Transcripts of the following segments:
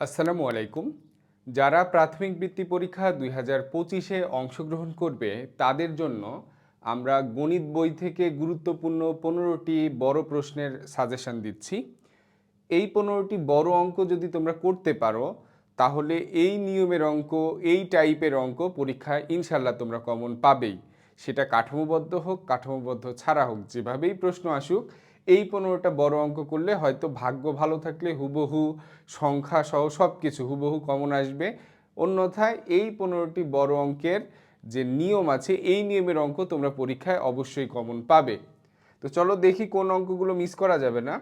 আসসালামু আলাইকুম। যারা প্রাথমিক বৃত্তি পরীক্ষা 2025-এ অংশগ্রহণ করবে তাদের জন্য আমরা গণিত বই থেকে গুরুত্বপূর্ণ 15টি বড় প্রশ্নের সাজেশন দিচ্ছি। এই 15টি বড় অঙ্ক যদি তোমরা করতে পারো তাহলে এই নিয়মের অঙ্ক, এই টাইপের অঙ্ক পরীক্ষায় ইনশাল্লাহ তোমরা কমন পাবেই। সেটা কাঠামোবদ্ধ হোক, কাঠামোবদ্ধ ছাড়া হোক, যেভাবেই প্রশ্ন আসুক, এই 15টা বড় অঙ্ক করলে হয়তো ভাগ্য ভালো থাকলে হুবহু সংখ্যা সহ সব কিছু হুবহু কমন আসবে। অন্যথায় এই 15টি বড় অঙ্কের যে নিয়ম আছে, এই নিয়মের অঙ্ক তোমরা পরীক্ষায় অবশ্যই কমন পাবে। তো চলো দেখি কোন অঙ্কগুলো মিস করা যাবে না।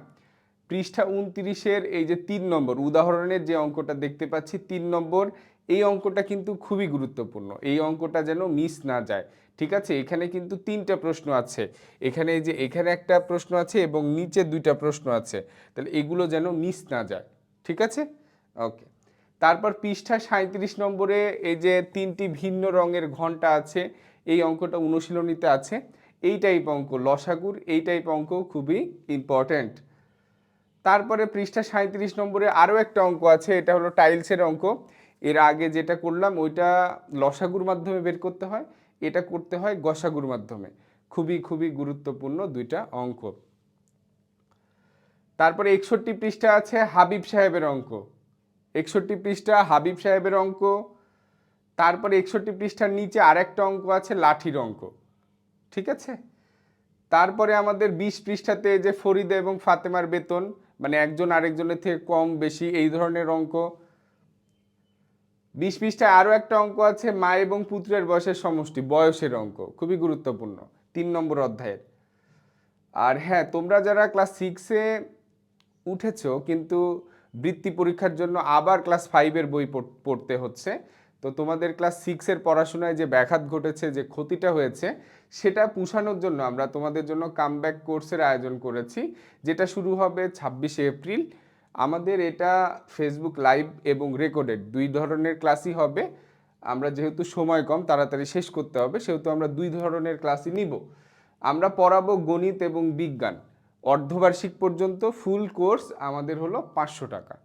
পৃষ্ঠা 29-এর এই যে 3 নম্বর উদাহরণের যে অঙ্কটা দেখতে পাচ্ছি, 3 নম্বর, এই অঙ্কটা কিন্তু খুবই গুরুত্বপূর্ণ। এই অঙ্কটা যেন মিস না যায়। ঠিক আছে, এখানে কিন্তু 3টা প্রশ্ন আছে। এখানে এই যে এখানে একটা প্রশ্ন আছে এবং নিচে 2টা প্রশ্ন আছে, তাহলে এগুলো যেন মিস না যায়। ঠিক আছে, ওকে। তারপর পৃষ্ঠা 37 নম্বরে এই যে 3টি ভিন্ন রঙের ঘন্টা আছে, এই অঙ্কটা অনুশীলনীতে আছে। এই টাইপ অঙ্ক লসাগুর, এই টাইপ অঙ্ক খুবই ইম্পর্ট্যান্ট। তারপরে পৃষ্ঠা 37 নম্বরে আরও একটা অঙ্ক আছে, এটা হলো টাইলসের অঙ্ক। এর আগে যেটা করলাম ওইটা লসাগুর মাধ্যমে বের করতে হয়, এটা করতে হয় গসাগুর মাধ্যমে। খুবই খুবই গুরুত্বপূর্ণ দুইটা অঙ্ক। তারপরে 61 পৃষ্ঠা আছে হাবিব সাহেবের অঙ্ক। 61 পৃষ্ঠা হাবিব সাহেবের অঙ্ক। তারপরে 61 পৃষ্ঠার নিচে আরেকটা অঙ্ক আছে লাঠির অঙ্ক। ঠিক আছে, তারপরে আমাদের 20 পৃষ্ঠাতে যে ফরিদা এবং ফাতেমার বেতন, মানে একজন আরেকজনের থেকে কম বেশি এই ধরনের অঙ্ক। 20 পৃষ্ঠায় আরও একটা অঙ্ক আছে মা এবং পুত্রের বয়সের সমষ্টি, বয়সের অঙ্ক, খুবই গুরুত্বপূর্ণ 3 নম্বর অধ্যায়ের। আর হ্যাঁ, তোমরা যারা ক্লাস 6-এ উঠেছো কিন্তু বৃত্তি পরীক্ষার জন্য আবার ক্লাস 5-এর বই পড়তে হচ্ছে, তো তোমাদের ক্লাস 6-এর পড়াশোনায় যে ব্যাঘাত ঘটেছে, যে ক্ষতিটা হয়েছে, সেটা পুষানোর জন্য আমরা তোমাদের জন্য কামব্যাক কোর্সের আয়োজন করেছি, যেটা শুরু হবে 26শে এপ্রিল। আমাদের এটা ফেসবুক লাইভ এবং রেকর্ডেড দুই ধরনের ক্লাসই হবে। আমরা যেহেতু সময় কম, তাড়াতাড়ি শেষ করতে হবে, সেহেতু আমরা দুই ধরনের ক্লাসই নিব। আমরা পড়াবো গণিত এবং বিজ্ঞান অর্ধবার্ষিক পর্যন্ত। ফুল কোর্স আমাদের হলো 500 টাকা।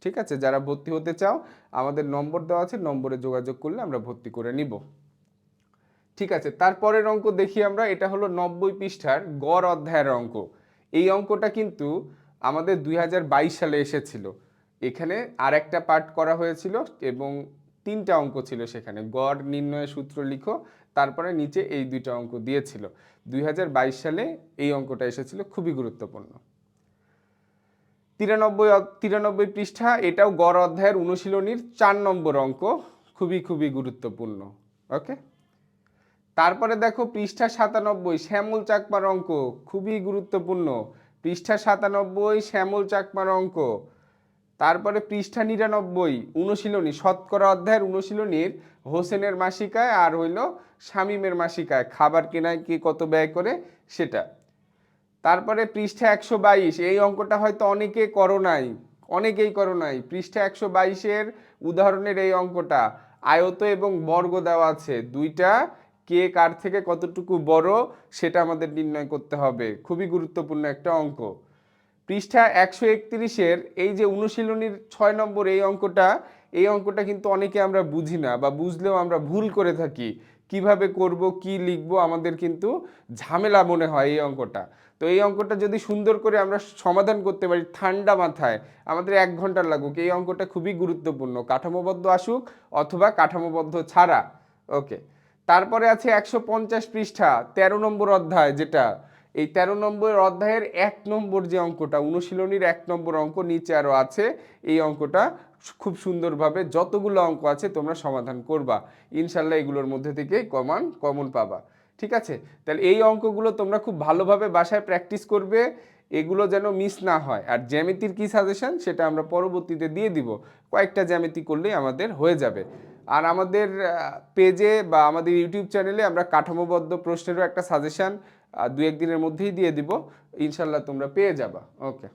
ঠিক আছে, যারা ভর্তি হতে চাও আমাদের নম্বর দেওয়া আছে, নম্বরে যোগাযোগ করলে আমরা ভর্তি করে নিব। ঠিক আছে, তারপরের অঙ্ক দেখি আমরা। এটা হলো 90 পৃষ্ঠার গড় অধ্যায়ের অঙ্ক। এই অঙ্কটা কিন্তু আমাদের 2022 সালে এসেছিল। এখানে আর একটা পার্ট করা হয়েছিল এবং 3টা অঙ্ক ছিল সেখানে। গড় নির্ণয়ের সূত্র লিখো, তারপরে নিচে এই 2টা অঙ্ক দিয়েছিল। 2022 সালে এই অঙ্কটা এসেছিল, খুবই গুরুত্বপূর্ণ। 93 পৃষ্ঠা, এটাও গড় অধ্যায়ের অনুশীলনীর 4 নম্বর অঙ্ক, খুবই খুবই গুরুত্বপূর্ণ। ওকে, তারপরে দেখো পৃষ্ঠা 97 শ্যামল চাকমার অঙ্ক, খুবই গুরুত্বপূর্ণ। পৃষ্ঠা 97 শ্যামল চাকমার অঙ্ক। তারপরে পৃষ্ঠা 99 অনুশীলনী, শতকরা অধ্যায়ের অনুশীলনীর হোসেনের মাসিকায় আর হইল শামীমের মাসিকায় খাবার কেনায় কে কত ব্যয় করে সেটা। তারপরে পৃষ্ঠা 122, এই অঙ্কটা হয়তো অনেকেই করো নাই। পৃষ্ঠা 122-এর উদাহরণের এই অঙ্কটা, আয়ত এবং বর্গ দেওয়া আছে, দুইটা কে কার থেকে কতটুকু বড় সেটা আমাদের নির্ণয় করতে হবে। খুবই গুরুত্বপূর্ণ একটা অঙ্ক। পৃষ্ঠা 131-এর এই যে অনুশীলনীর 6 নম্বর এই অঙ্কটা কিন্তু অনেকে আমরা বুঝি না, বা বুঝলেও আমরা ভুল করে থাকি। কিভাবে করব, কি লিখব, আমাদের কিন্তু ঝামেলা মনে হয় এই অঙ্কটা। তো এই অঙ্কটা যদি সুন্দর করে আমরা সমাধান করতে পারি ঠান্ডা মাথায়, আমাদের 1 ঘন্টা লাগুক, এই অঙ্কটা খুবই গুরুত্বপূর্ণ, কাঠামোবদ্ধ আসুক অথবা কাঠামোবদ্ধ ছাড়া। ওকে, তারপরে আছে 150 পৃষ্ঠা 13 নম্বর অধ্যায়, যেটা এই 13 নম্বর অধ্যায়ের 1 নম্বর যে অঙ্কটা, অনুশীলনীর 1 নম্বর অঙ্ক, নিচে আরও আছে। এই অঙ্কটা খুব সুন্দরভাবে যতগুলো অঙ্ক আছে তোমরা সমাধান করবা, ইনশাল্লাহ এগুলোর মধ্যে থেকে কমন পাবা। ঠিক আছে, তাহলে এই অঙ্কগুলো তোমরা খুব ভালোভাবে বাসায় প্র্যাকটিস করবে, এগুলো যেন মিস না হয়। আর জ্যামিতির কি সাজেশন সেটা আমরা পরবর্তীতে দিয়ে দিব, কয়েকটা জ্যামিতি করলেই আমাদের হয়ে যাবে। আর আমাদের পেজে বা আমাদের ইউটিউব চ্যানেলে আমরা কাঠামোবদ্ধ প্রশ্নেরও একটা সাজেশন 2-1 দিনের মধ্যেই দিয়ে দিব, ইনশাল্লাহ তোমরা পেয়ে যাবা। ওকে।